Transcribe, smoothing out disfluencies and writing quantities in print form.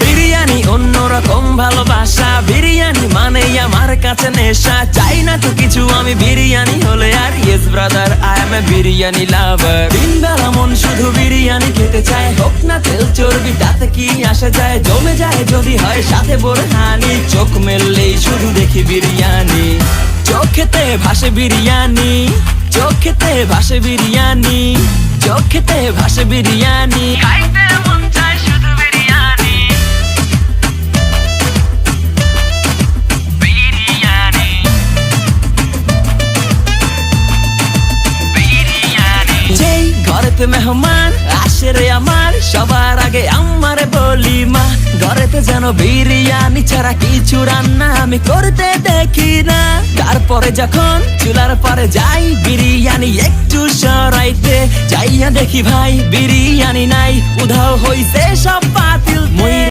বিরিয়ানি অন্যরকম ভালোবাসা, বিরিয়ানি মানেই আমার কাছে নেশা। চাই না তো কিছু আমি বিরিয়ানি হলে আর, yes brother I M A biryani লাভার। দিন বেলা মন শুধু বিরিয়ানি খেতে চায়, হোক না তেল চর্বি তাতে কি আসে যায়। জমে যায় যদি হয় সাথে বোরহানি, চোখ মেললেই শুধু দেখি বিরিয়ানি। চোখেতে ভাসে বিরিয়ানি, চোখেতে ভাসে বিরিয়ানি, চোখেতে ভাসে বিরিয়ানি। খাইতে মন চায় শুধু বিরিয়ানি, বিরিয়ানি, বিরিয়ানি। যেই ঘরেতে মেহমান আসে রে আমার, সবার আগে আমারে বলি মা। ঘরেতে যেন বিরিয়ানি ছাড়া কিছু রান্না আমি করতে দেখি না। তারপরে যখন চুলার পরে যাই বিরিয়ানি একটু সরাইতে, যাইয়া দেখি ভাই বিরিয়ানি নাই, উধাও হইছে সব বাতিল।